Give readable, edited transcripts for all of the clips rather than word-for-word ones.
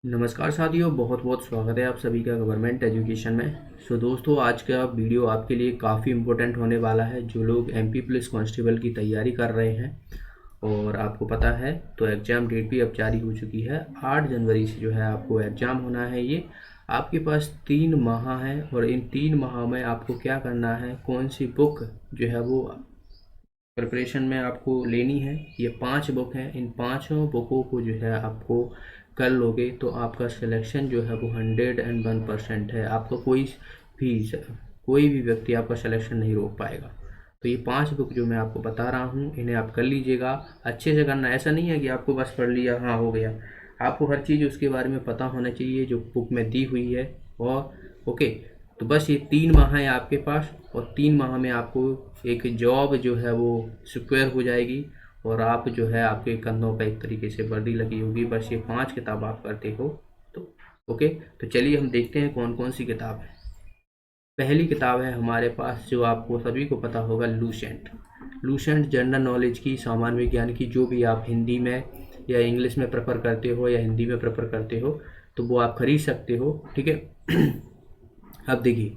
नमस्कार साथियों, बहुत बहुत स्वागत है आप सभी का गवर्नमेंट एजुकेशन में। दोस्तों, आज का वीडियो आपके लिए काफ़ी इम्पोर्टेंट होने वाला है। जो लोग एमपी पुलिस कांस्टेबल की तैयारी कर रहे हैं और आपको पता है तो एग्ज़ाम डेट भी अब जारी हो चुकी है। 8 जनवरी से जो है आपको एग्ज़ाम होना है। ये आपके पास 3 माह हैं और इन 3 माह में आपको क्या करना है, कौन सी बुक जो है वो प्रिपरेशन में आपको लेनी है। ये 5 बुक हैं। इन पाँचों बुकों को जो है आपको कर लोगे तो आपका सिलेक्शन जो है वो 101% है। आपका भी कोई भी व्यक्ति आपका सिलेक्शन नहीं रोक पाएगा। तो ये 5 बुक जो मैं आपको बता रहा हूँ, इन्हें आप कर लीजिएगा। अच्छे से करना, ऐसा नहीं है कि आपको बस पढ़ लिया हाँ हो गया। आपको हर चीज़ उसके बारे में पता होना चाहिए जो बुक में दी हुई है। और ओके, तो बस ये 3 माह है आपके पास और 3 माह में आपको एक जॉब जो है वो सिक्योर हो जाएगी और आप जो है आपके कंधों पर एक तरीके से वर्दी लगी होगी। बस ये 5 किताब आप करते हो तो ओके। तो चलिए हम देखते हैं कौन कौन सी किताब है। पहली किताब है हमारे पास, जो आपको सभी को पता होगा, लूसेंट। लूसेंट जनरल नॉलेज की, सामान्य विज्ञान की, जो भी आप हिंदी में या इंग्लिश में प्रेफर करते हो या हिंदी में प्रेफर करते हो तो वो आप खरीद सकते हो, ठीक है। अब देखिए,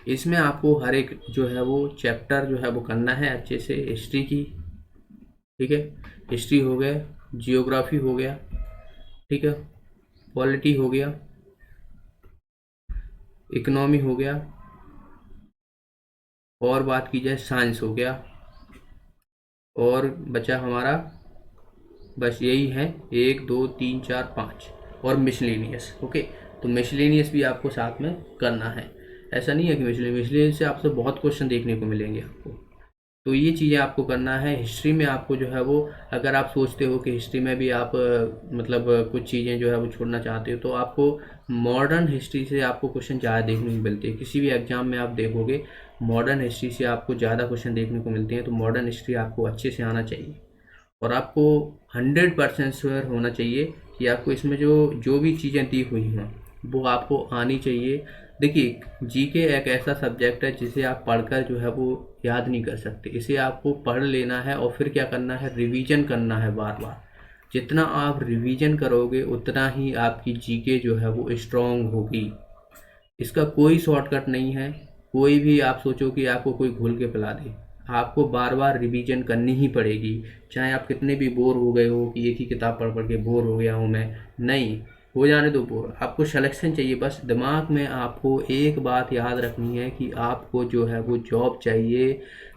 इसमें आपको हर एक जो है वो चैप्टर जो है वो करना है अच्छे से। हिस्ट्री की, ठीक है, हिस्ट्री हो गया, जियोग्राफी हो गया, ठीक है, पॉलिटी हो गया, इकोनॉमी हो गया, और बात की जाए साइंस हो गया, और बचा हमारा बस यही है, 1 2 3 4 5, और मिसलेनियस। ओके, तो मिसलेनियस भी आपको साथ में करना है। ऐसा नहीं है कि मिसलेनियस से आपसे बहुत क्वेश्चन देखने को मिलेंगे आपको। तो ये चीज़ें आपको करना है। हिस्ट्री में आपको जो है वो, अगर आप सोचते हो कि हिस्ट्री में भी आप मतलब कुछ चीज़ें जो है वो छोड़ना चाहते हो तो आपको मॉडर्न हिस्ट्री से आपको क्वेश्चन ज़्यादा देखने को मिलते हैं। किसी भी एग्जाम में आप देखोगे मॉडर्न हिस्ट्री से आपको ज़्यादा क्वेश्चन देखने को मिलते हैं। तो मॉडर्न हिस्ट्री आपको अच्छे से आना चाहिए और आपको 100% श्योर होना चाहिए कि आपको इसमें जो जो भी चीज़ें दी हुई हैं वो आपको आनी चाहिए। देखिए, जीके एक ऐसा सब्जेक्ट है जिसे आप पढ़कर जो है वो याद नहीं कर सकते। इसे आपको पढ़ लेना है और फिर क्या करना है, रिवीजन करना है बार बार। जितना आप रिवीजन करोगे उतना ही आपकी जीके जो है वो स्ट्रांग होगी। इसका कोई शॉर्टकट नहीं है। कोई भी आप सोचो कि आपको कोई घोल के पिला दे, आपको बार बार रिवीजन करनी ही पड़ेगी। चाहे आप कितने भी बोर हो गए हो कि एक ही किताब पढ़ पढ़ के बोर हो गया हूँ मैं, नहीं, हो जाने दो बोर। आपको सिलेक्शन चाहिए। बस दिमाग में आपको एक बात याद रखनी है कि आपको जो है वो जॉब चाहिए,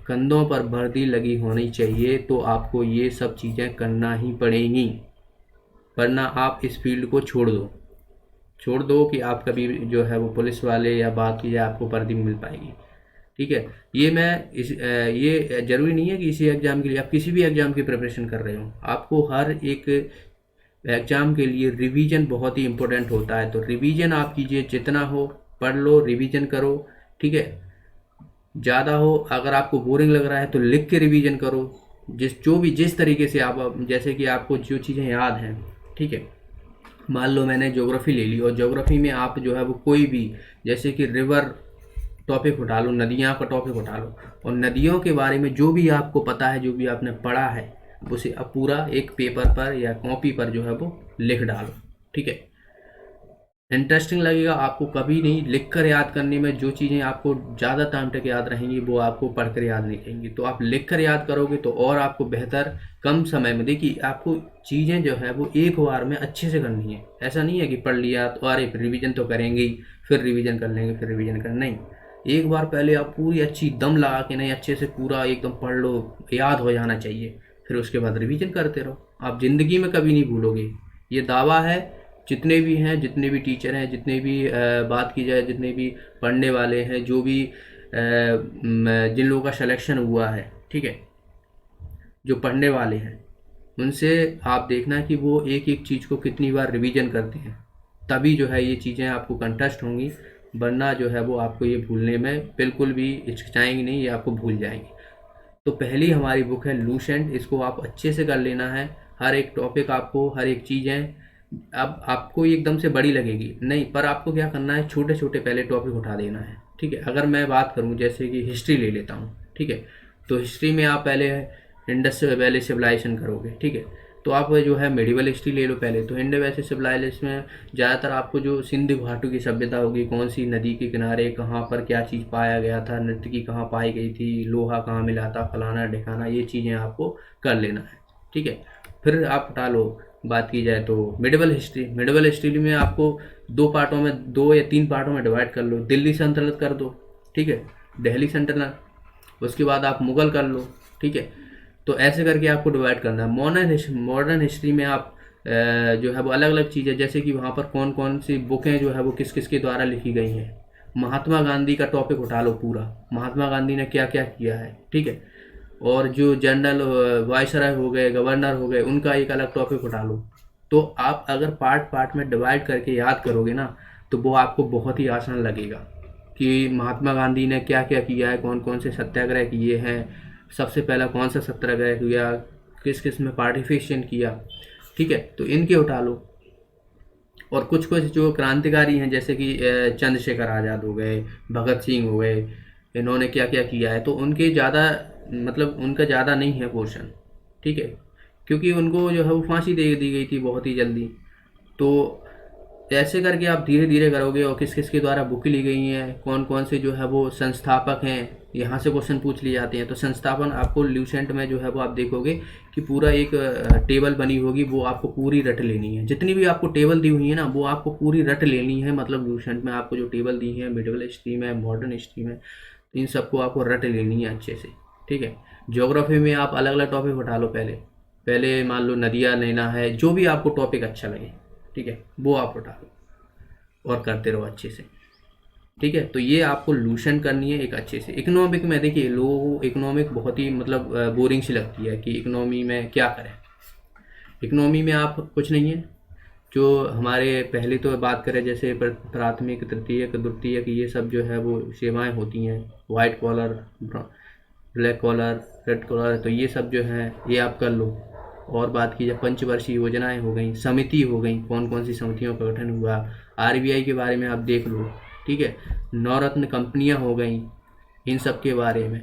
कंधों पर वर्दी लगी होनी चाहिए। तो आपको ये सब चीज़ें करना ही पड़ेंगी, वरना आप इस फील्ड को छोड़ दो कि आप कभी जो है वो पुलिस वाले या बात की जाए आपको वर्दी मिल पाएगी, ठीक है। ये ज़रूरी नहीं है कि इसी एग्ज़ाम के लिए, आप किसी भी एग्ज़ाम की प्रिपरेशन कर रहे हो, आपको हर एक एग्ज़ाम के लिए रिवीजन बहुत ही इम्पोर्टेंट होता है। तो रिवीजन आप कीजिए, जितना हो पढ़ लो, रिवीजन करो, ठीक है। ज़्यादा हो, अगर आपको बोरिंग लग रहा है तो लिख के रिवीजन करो। जिस तरीके से आप, जैसे कि आपको जो चीज़ें याद हैं, ठीक है। मान लो मैंने ज्योग्राफी ले ली और ज्योग्राफी में आप जो है वो कोई भी, जैसे कि रिवर टॉपिक उठा लो, नदियाँ का टॉपिक उठा लो, और नदियों के बारे में जो भी आपको पता है, जो भी आपने पढ़ा है, उसे अब पूरा एक पेपर पर या कॉपी पर जो है वो लिख डालो, ठीक है। इंटरेस्टिंग लगेगा आपको। कभी नहीं लिख कर याद करने में, जो चीज़ें आपको ज़्यादा टाइम तक याद रहेंगी वो आपको पढ़कर याद नहीं रहेंगी। तो आप लिख कर याद करोगे तो और आपको बेहतर, कम समय में। देखिए, आपको चीज़ें जो है वो एक बार में अच्छे से करनी है। ऐसा नहीं है कि पढ़ लिया तो अरे रिवीजन तो करेंगे ही, फिर रिवीजन कर लेंगे, फिर रिवीजन कर, नहीं। एक बार पहले आप पूरी अच्छी दम लगा के, नहीं, अच्छे से पूरा एकदम पढ़ लो, याद हो जाना चाहिए। फिर उसके बाद रिवीजन करते रहो। आप ज़िंदगी में कभी नहीं भूलोगे, ये दावा है। जितने भी हैं, जितने भी टीचर हैं, जितने भी बात की जाए, जितने भी पढ़ने वाले हैं, जो भी जिन लोगों का सिलेक्शन हुआ है, ठीक है, जो पढ़ने वाले हैं, उनसे आप देखना कि वो एक एक चीज़ को कितनी बार रिवीजन करते हैं। तभी जो है ये चीज़ें आपको कंटेस्ट होंगी, वरना जो है वो आपको ये भूलने में बिल्कुल भी हिचकिचाएंगी नहीं, ये आपको भूल जाएंगी। तो पहली हमारी बुक है लूसेंट, इसको आप अच्छे से कर लेना है। हर एक टॉपिक आपको, हर एक चीज़ें, अब आपको ये एकदम से बड़ी लगेगी नहीं, पर आपको क्या करना है, छोटे छोटे पहले टॉपिक उठा देना है, ठीक है। अगर मैं बात करूं, जैसे कि हिस्ट्री ले लेता हूं, ठीक है। तो हिस्ट्री में आप पहले इंडस वैली सिविलाइजेशन करोगे, ठीक है। तो आप जो है मेडिवल हिस्ट्री ले लो पहले। तो इंडो वैसे सिविलाइजेशन में ज़्यादातर आपको जो सिंधु घाटी की सभ्यता होगी, कौन सी नदी के किनारे कहाँ पर क्या चीज़ पाया गया था, नर्तकी कहाँ पाई गई थी, लोहा कहाँ मिला था, फलाना ढिकाना, ये चीज़ें आपको कर लेना है, ठीक है। फिर आप हटा लो, बात की जाए तो मिडिवल हिस्ट्री में आपको 2 पार्टों में, 2 या 3 पार्टों में डिवाइड कर लो। दिल्ली सल्तनत कर दो, ठीक है, दिल्ली सल्तनत, उसके बाद आप मुग़ल कर लो, ठीक है। तो ऐसे करके आपको डिवाइड करना है। मॉडर्न हिस्ट्री में आप जो है वो अलग अलग चीज़ें, जैसे कि वहाँ पर कौन कौन सी बुकें जो है वो किस किस के द्वारा लिखी गई हैं। महात्मा गांधी का टॉपिक उठा लो पूरा, महात्मा गांधी ने क्या क्या किया है, ठीक है। और जो जनरल वायसराय हो गए, गवर्नर हो गए, उनका एक अलग टॉपिक उठा लो। तो आप अगर पार्ट पार्ट में डिवाइड करके याद करोगे ना, तो वो आपको बहुत ही आसान लगेगा कि महात्मा गांधी ने क्या क्या किया है, कौन कौन से सत्याग्रह किए हैं, सबसे पहला कौन सा सत्याग्रह किया, किस किस में पार्टिसिपेशन किया, ठीक है। तो इनके उठा लो। और कुछ कुछ जो क्रांतिकारी हैं, जैसे कि चंद्रशेखर आज़ाद हो गए, भगत सिंह हो गए, इन्होंने क्या क्या किया है, तो उनके ज़्यादा मतलब उनका ज़्यादा नहीं है पोर्शन, ठीक है, क्योंकि उनको जो है वो फांसी दे दी गई थी बहुत ही जल्दी। तो ऐसे करके आप धीरे धीरे करोगे, और किस किस के द्वारा बुक ली गई हैं, कौन कौन से जो है वो संस्थापक हैं, यहाँ से क्वेश्चन पूछ लिए जाते हैं। तो संस्थापन आपको ल्यूसेंट में जो है वो आप देखोगे कि पूरा एक टेबल बनी होगी, वो आपको पूरी रट लेनी है। जितनी भी आपको टेबल दी हुई है ना, वो आपको पूरी रट लेनी है। मतलब ल्यूसेंट में आपको जो टेबल दी है, मिडिवल हिस्ट्री में, मॉडर्न हिस्ट्री में, इन सबको आपको रट लेनी है अच्छे से, ठीक है। ज्योग्राफी में आप अलग अलग टॉपिक उठा लो। पहले पहले मान लो नदियाँ लेना है, जो भी आपको टॉपिक अच्छा लगे, ठीक है, वो आप उठा लो और करते रहो अच्छे से, ठीक है। तो ये आपको लूशन करनी है एक अच्छे से। इकोनॉमिक में देखिए, लोगों को इकोनॉमिक बहुत ही मतलब बोरिंग सी लगती है कि इकोनॉमी में क्या करें। इकोनॉमी में आप कुछ नहीं है, जो हमारे पहले तो बात करें जैसे प्राथमिक, तृतीयक, द्वितीयक, ये सब जो है वो सेवाएं होती हैं, white collar, black collar, red collar, तो ये सब जो है ये आप कर लो। और बात की जाए पंचवर्षीय योजनाएं हो गई, समिति हो गई, कौन कौन सी समितियों का गठन हुआ, आरबीआई के बारे में आप देख लो, ठीक है। नवरत्न कंपनियां हो गई, इन सब के बारे में,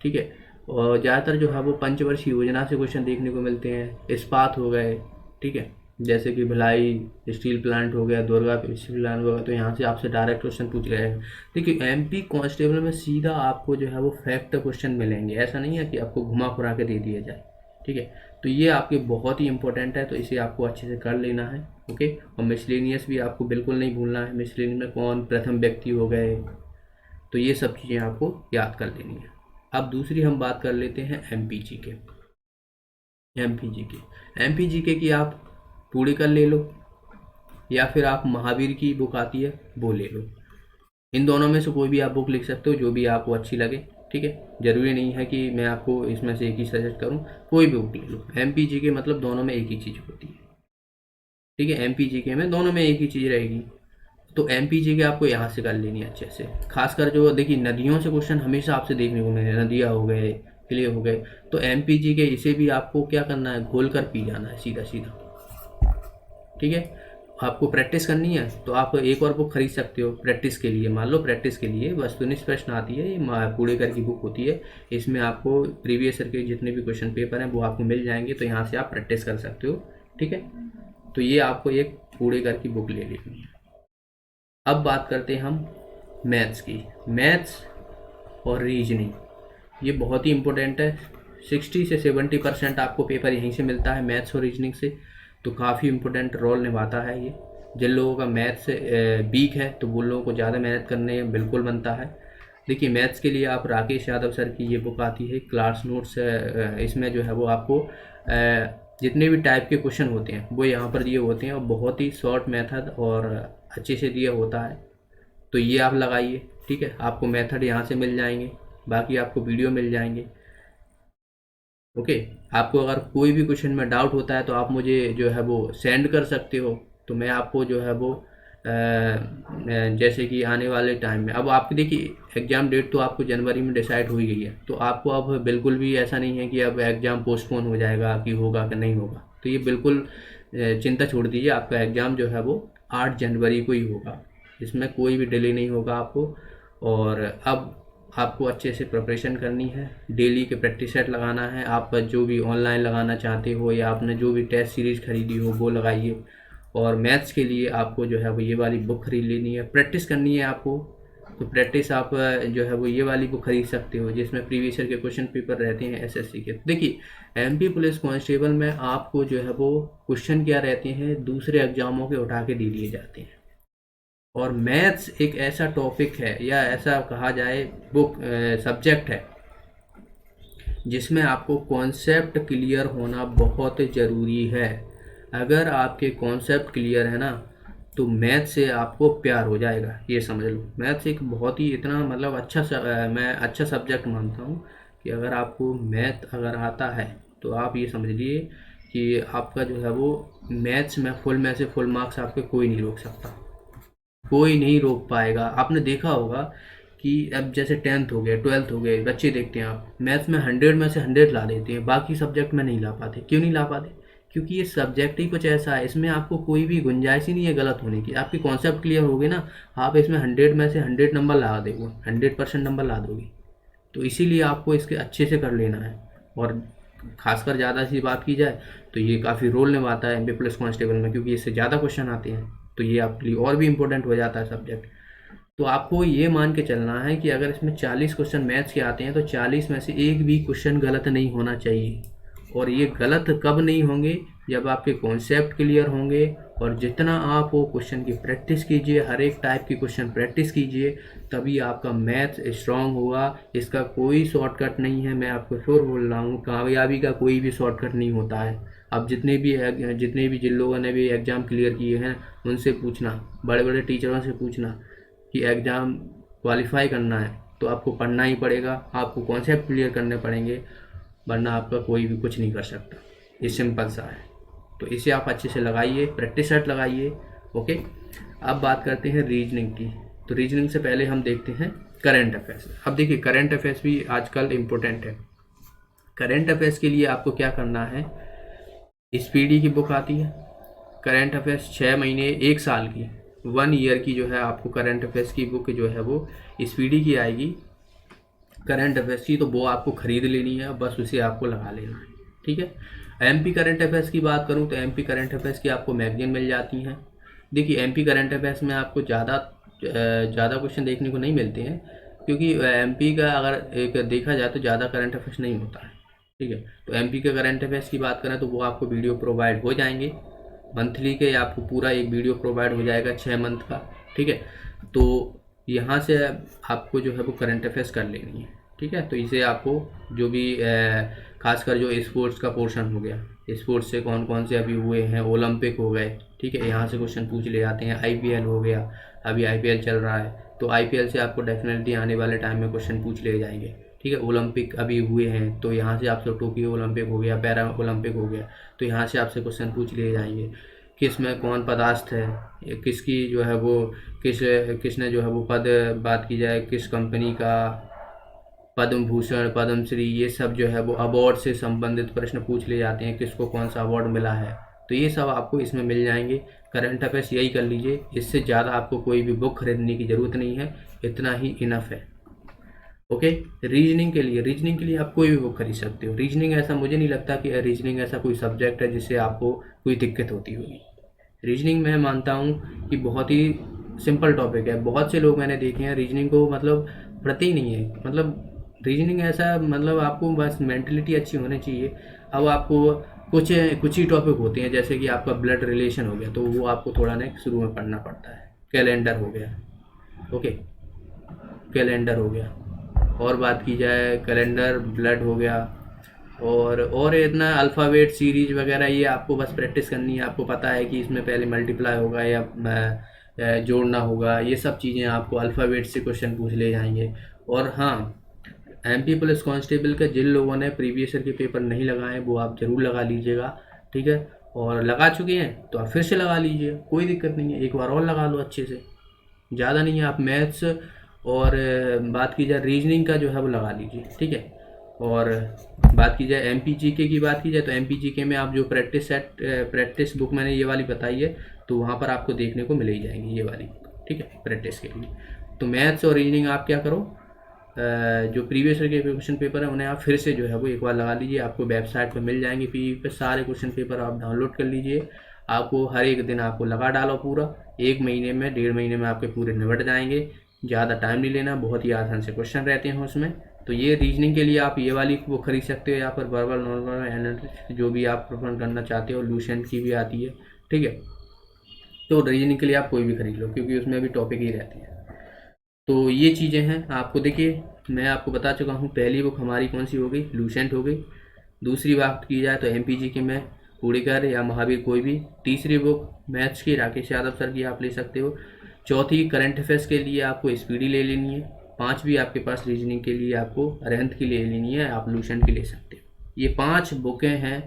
ठीक है। और ज़्यादातर जो है वो पंचवर्षीय योजना से क्वेश्चन देखने को मिलते हैं। इस्पात हो गए, ठीक है, जैसे कि भिलाई स्टील प्लांट हो गया, दुर्गा स्टील प्लांट हो गया, तो यहाँ से आपसे डायरेक्ट क्वेश्चन पूछ रहे हैं। देखिए एमपी कांस्टेबल में सीधा आपको जो है वो फैक्ट क्वेश्चन मिलेंगे, ऐसा नहीं है कि आपको घुमा फिरा के दे दिया जाए, ठीक है। तो ये आपके बहुत ही इंपॉर्टेंट है, तो इसे आपको अच्छे से कर लेना है, ओके। और मिसलेनियस भी आपको बिल्कुल नहीं भूलना है। मिसलेनियस में कौन प्रथम व्यक्ति हो गए, तो ये सब चीज़ें आपको याद कर लेनी है। अब दूसरी हम बात कर लेते हैं एमपीजी के। एमपीजी के की आप पूरी कर ले लो, या फिर आप महावीर की बुक आती है वो ले लो। इन दोनों में से कोई भी आप बुक लिख सकते हो, जो भी आपको अच्छी लगे, ठीक है। जरूरी नहीं है कि मैं आपको इसमें से एक ही सजेस्ट करूं, कोई भी बुक ले लो। एमपीजी के मतलब दोनों में एक ही चीज़ होती है, ठीक है। एमपीजी के में दोनों में एक ही चीज़ रहेगी। तो एमपीजी के आपको यहाँ से कर लेनी है अच्छे से। खासकर जो देखिए नदियों से क्वेश्चन हमेशा आपसे देखने को मिले, नदियाँ हो गए, किले हो गए, तो एमपीजी के इसे भी आपको क्या करना है, घोल कर पी जाना है सीधा सीधा, ठीक है। आपको प्रैक्टिस करनी है तो आप एक और बुक खरीद सकते हो प्रैक्टिस के लिए। मान लो प्रैक्टिस के लिए वस्तुनिष्ठ प्रश्न आती है, ये पुणेकर की बुक होती है, इसमें आपको प्रीवियस ईयर के जितने भी क्वेश्चन पेपर हैं वो आपको मिल जाएंगे, तो यहाँ से आप प्रैक्टिस कर सकते हो, ठीक है। तो ये आपको एक पुणेकर की बुक ले लेनी है। अब बात करते हैं हम मैथ्स की। मैथ्स और रीजनिंग ये बहुत ही इंपॉर्टेंट है। 60 से 70% आपको पेपर यहीं से मिलता है, मैथ्स और रीजनिंग से, तो काफ़ी इंपॉर्टेंट रोल निभाता है ये। जिन लोगों का मैथ्स वीक है तो वो लोगों को ज़्यादा मेहनत करने बिल्कुल बनता है। देखिए मैथ्स के लिए आप राकेश यादव सर की ये बुक आती है क्लास नोट्स, इसमें जो है वो आपको जितने भी टाइप के क्वेश्चन होते हैं वो यहाँ पर दिए होते हैं, और बहुत ही शॉर्ट मेथड और अच्छे से दिया होता है। तो ये आप लगाइए, ठीक है। आपको मेथड यहाँ से मिल जाएंगे, बाकी आपको वीडियो मिल जाएंगे, ओके। आपको अगर कोई भी क्वेश्चन में डाउट होता है तो आप मुझे जो है वो सेंड कर सकते हो, तो मैं आपको जो है वो जैसे कि आने वाले टाइम में, अब आपकी देखिए एग्ज़ाम डेट तो आपको जनवरी में डिसाइड हो ही गई है, तो आपको अब बिल्कुल भी ऐसा नहीं है कि अब एग्ज़ाम पोस्टपोन हो जाएगा कि होगा कि नहीं होगा। तो ये बिल्कुल चिंता छोड़ दीजिए, आपका एग्ज़ाम जो है वो 8 जनवरी को ही होगा, इसमें कोई भी डिले नहीं होगा आपको। और अब आपको अच्छे से प्रिपरेशन करनी है, डेली के प्रैक्टिस सेट लगाना है। आप जो भी ऑनलाइन लगाना चाहते हो या आपने जो भी टेस्ट सीरीज़ खरीदी हो वो लगाइए। और मैथ्स के लिए आपको जो है वो ये वाली बुक खरीद लेनी है, प्रैक्टिस करनी है आपको। तो प्रैक्टिस आप जो है वो ये वाली बुक खरीद सकते हो जिसमें प्रीवियस ईयर के क्वेश्चन पेपर रहते हैं एसएससी के। देखिए एमपी पुलिस कांस्टेबल में आपको जो है वो क्वेश्चन क्या रहते हैं, दूसरे एग्जामों के उठा के दे दिए जाते हैं। और मैथ्स एक ऐसा टॉपिक है या ऐसा कहा जाए बुक सब्जेक्ट है जिसमें आपको कॉन्सेप्ट क्लियर होना बहुत ज़रूरी है। अगर आपके कॉन्सेप्ट क्लियर है ना तो मैथ से आपको प्यार हो जाएगा, ये समझ लो। मैथ्स एक बहुत ही इतना मतलब मैं अच्छा सब्जेक्ट मानता हूँ कि अगर आपको मैथ अगर आता है तो आप ये समझ लीजिए कि आपका जो है वो मैथ्स में से फुल मार्क्स आपके कोई नहीं रोक सकता, कोई नहीं रोक पाएगा। आपने देखा होगा कि अब जैसे 10th हो गए 12th हो गए बच्चे देखते हैं आप मैथ्स में 100 में से 100 ला देते हैं, बाकी सब्जेक्ट में नहीं ला पाते। क्यों नहीं ला पाते? क्योंकि ये सब्जेक्ट ही कुछ ऐसा है, इसमें आपको कोई भी गुंजाइश ही नहीं है गलत होने की। आपकी कॉन्सेप्ट क्लियर होगी ना, आप इसमें 100 में से 100 नंबर ला दोगे, 100% नंबर ला दोगे। तो इसीलिए आपको इसके अच्छे से कर लेना है। और खासकर ज़्यादा सी बात की जाए तो ये काफ़ी रोल निभाता है एमपी पुलिस कांस्टेबल में, क्योंकि इससे ज़्यादा क्वेश्चन आते हैं तो ये आपके लिए और भी इम्पोर्टेंट हो जाता है सब्जेक्ट। तो आपको ये मान के चलना है कि अगर इसमें 40 क्वेश्चन मैथ्स के आते हैं तो 40 में से एक भी क्वेश्चन गलत नहीं होना चाहिए। और ये गलत कब नहीं होंगे? जब आपके कॉन्सेप्ट क्लियर होंगे। और जितना आप वो क्वेश्चन की प्रैक्टिस कीजिए, हर एक टाइप की क्वेश्चन प्रैक्टिस कीजिए, तभी आपका मैथ्स स्ट्रांग होगा। इसका कोई शॉर्टकट नहीं है, मैं आपको श्योर बोल रहा हूँ, कामयाबी का कोई भी शॉर्टकट नहीं होता है। अब जितने भी जिन लोगों ने भी एग्ज़ाम क्लियर किए हैं उनसे पूछना, बड़े बड़े टीचरों से पूछना कि एग्ज़ाम क्वालिफाई करना है तो आपको पढ़ना ही पड़ेगा, आपको कॉन्सेप्ट क्लियर करने पड़ेंगे, वरना आपका कोई भी कुछ नहीं कर सकता। ये सिंपल सा है। तो इसे आप अच्छे से लगाइए, प्रैक्टिस सेट लगाइए। ओके, अब बात करते हैं रीजनिंग की। तो रीजनिंग से पहले हम देखते हैं करंट अफेयर्स। अब देखिए करंट अफेयर्स भी आजकल इम्पोर्टेंट है। करंट अफेयर्स के लिए आपको क्या करना है, स्पीडी की बुक आती है करंट अफेयर्स 6 महीने 1 साल की 1 ईयर की जो है आपको करंट अफेयर्स की बुक जो है वो स्पीडी की आएगी करंट अफेयर्स की। तो वो आपको ख़रीद लेनी है, बस उसे आपको लगा लेना है। ठीक है। एमपी करंट अफेयर्स की बात करूं तो एमपी करंट अफेयर्स की आपको मैगजीन मिल जाती हैं। देखिए एमपी करंट अफेयर्स में आपको ज़्यादा क्वेश्चन देखने को नहीं मिलते हैं, क्योंकि एमपी का अगर एक देखा जाए तो ज़्यादा करंट अफेयर्स नहीं होता है। ठीक है। तो एमपी के करंट अफेयर्स की बात करें तो वो आपको वीडियो प्रोवाइड हो जाएंगे मंथली के, आपको पूरा एक वीडियो प्रोवाइड हो जाएगा 6 मंथ का। ठीक है। तो यहाँ से आपको जो है वो करंट अफेयर्स कर लेनी है। ठीक है। तो इसे आपको जो भी खासकर जो स्पोर्ट्स का पोर्शन हो गया, स्पोर्ट्स से कौन कौन से अभी हुए हैं, ओलंपिक हो गए, ठीक है, यहाँ से क्वेश्चन पूछ ले जाते हैं। आईपीएल हो गया, अभी आईपीएल चल रहा है तो आईपीएल से आपको डेफिनेटली आने वाले टाइम में क्वेश्चन पूछ ले जाएंगे। ठीक है। ओलंपिक अभी हुए हैं तो यहाँ से आपसे टोक्यो ओलंपिक हो गया, पैरा ओलंपिक हो गया, तो यहाँ से आपसे क्वेश्चन पूछ लिए जाएंगे। किस में कौन पदार्थ है, किसकी जो है वो किसने जो है वो पद, बात की जाए किस कंपनी का पद्म भूषण पद्मश्री, ये सब जो है वो अवार्ड से संबंधित प्रश्न पूछ लिए जाते हैं, किसको कौन सा अवार्ड मिला है, तो ये सब आपको इसमें मिल जाएंगे। करंट अफेयर्स यही कर लीजिए, इससे ज़्यादा आपको कोई भी बुक खरीदने की ज़रूरत नहीं है, इतना ही इनफ है। ओके। रीजनिंग के लिए आप कोई भी बुक खरीद सकते हो। रीजनिंग ऐसा मुझे नहीं लगता कि रीजनिंग ऐसा कोई सब्जेक्ट है जिससे आपको कोई दिक्कत होती होगी। रीजनिंग मैं मानता हूँ कि बहुत ही सिंपल टॉपिक है। बहुत से लोग मैंने देखे हैं रीजनिंग को मतलब पढ़ते ही नहीं है। मतलब रीजनिंग ऐसा मतलब आपको बस मेंटलिटी अच्छी होनी चाहिए। अब आपको कुछ ही टॉपिक होते हैं, जैसे कि आपका ब्लड रिलेशन हो गया तो वो आपको थोड़ा ना शुरू में पढ़ना पड़ता है। कैलेंडर हो गया, ओके, कैलेंडर हो गया, और बात की जाए कैलेंडर, ब्लड हो गया, और इतना अल्फ़ाबेट सीरीज वगैरह ये आपको बस प्रैक्टिस करनी है। आपको पता है कि इसमें पहले मल्टीप्लाई होगा या जोड़ना होगा, ये सब चीज़ें आपको अल्फ़ाबेट से क्वेश्चन पूछ ले जाएंगे। और हाँ, एमपी पुलिस कांस्टेबल के जिन लोगों ने प्रीवियस ईयर के पेपर नहीं लगाए वो आप ज़रूर लगा लीजिएगा। ठीक है। और लगा चुके हैं तो आप फिर से लगा लीजिए, कोई दिक्कत नहीं है, एक बार और लगा लो अच्छे से, ज़्यादा नहीं है। आप मैथ्स और बात की जाए रीजनिंग का जो है वो लगा लीजिए। ठीक है। और बात की जाए एमपीजीके की बात की जाए तो एमपीजीके में आप जो प्रैक्टिस बुक मैंने ये वाली बताई है तो वहाँ पर आपको देखने को मिल ही जाएंगी ये वाली। ठीक है, प्रैक्टिस के लिए। तो मैथ्स और रीजनिंग आप क्या करो, जो प्रीवियस ईयर के क्वेश्चन पेपर है उन्हें आप फिर से जो है वो एक बार लगा लीजिए, आपको वेबसाइट पर मिल जाएंगे पीवी पे सारे क्वेश्चन पेपर, आप डाउनलोड कर लीजिए। आपको हर एक दिन आपको लगा डालो पूरा, 1 महीने में 1.5 महीने में आपके पूरे निबट जाएंगे। ज़्यादा टाइम नहीं लेना, बहुत ही आसान से क्वेश्चन रहते हैं उसमें। तो ये रीजनिंग के लिए आप ये वाली वो खरीद सकते हो, यहाँ पर वर्बल नॉर्मल एनालिटिक्स जो भी आप प्रिफर करना चाहते हो, लूसेंट की भी आती है, ठीक है। तो रीजनिंग के लिए आप कोई भी खरीद लो, क्योंकि उसमें भी टॉपिक ही रहती है। तो ये चीज़ें हैं आपको, देखिए मैं आपको बता चुका हूँ। पहली बुक हमारी कौन सी हो गई, लूसेंट हो गई। दूसरी बात की जाए तो एमपीजी की में उड़ीकर या महावीर कोई भी। तीसरी बुक मैथ्स की राकेश यादव सर की आप ले सकते हो। चौथी करंट अफेयर्स के लिए आपको स्पीडी ले लेनी है। पांचवी आपके पास रीजनिंग के लिए आपको अरिहंत की ले लेनी है, आप लूसेंट की ले सकते हो। ये 5 बुकें हैं।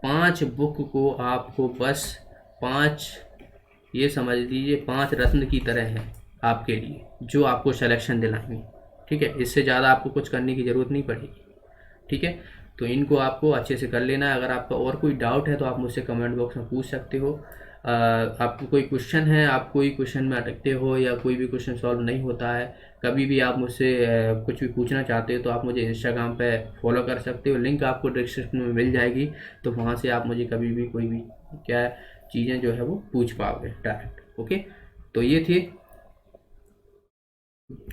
5 बुक को आपको बस 5, ये समझ लीजिए 5 रत्न की तरह है आपके लिए, जो आपको सिलेक्शन दिलाएंगे, ठीक है। इससे ज़्यादा आपको कुछ करने की ज़रूरत नहीं पड़ेगी, ठीक है। तो इनको आपको अच्छे से कर लेना है। अगर आपका और कोई डाउट है तो आप मुझसे कमेंट बॉक्स में पूछ सकते हो। आपको कोई क्वेश्चन है, आप कोई क्वेश्चन में अटकते हो या कोई भी क्वेश्चन सॉल्व नहीं होता है, कभी भी आप मुझसे कुछ भी पूछना चाहते हो तो आप मुझे इंस्टाग्राम पे फॉलो कर सकते हो, लिंक आपको डिस्क्रिप्शन में मिल जाएगी। तो वहाँ से आप मुझे कभी भी कोई भी क्या चीज़ें जो है वो पूछ पाओगे डायरेक्ट, ओके। तो ये थी,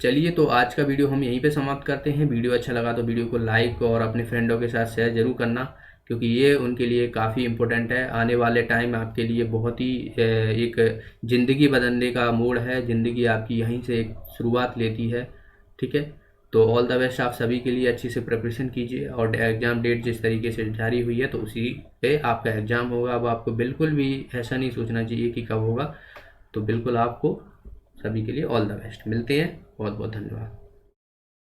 चलिए तो आज का वीडियो हम यहीं पे समाप्त करते हैं। वीडियो अच्छा लगा तो वीडियो को लाइक और अपने फ्रेंडों के साथ शेयर जरूर करना, क्योंकि ये उनके लिए काफ़ी इम्पोर्टेंट है। आने वाले टाइम आपके लिए बहुत ही एक ज़िंदगी बदलने का मोड़ है, ज़िंदगी आपकी यहीं से एक शुरुआत लेती है, ठीक है। तो ऑल द बेस्ट आप सभी के लिए, अच्छी से प्रिपरेशन कीजिए। और एग्ज़ाम डेट जिस तरीके से जारी हुई है तो उसी पे आपका एग्ज़ाम होगा। अब आपको बिल्कुल भी ऐसा नहीं सोचना चाहिए कि कब होगा। तो बिल्कुल आपको सभी के लिए ऑल द बेस्ट। मिलते हैं, बहुत बहुत धन्यवाद।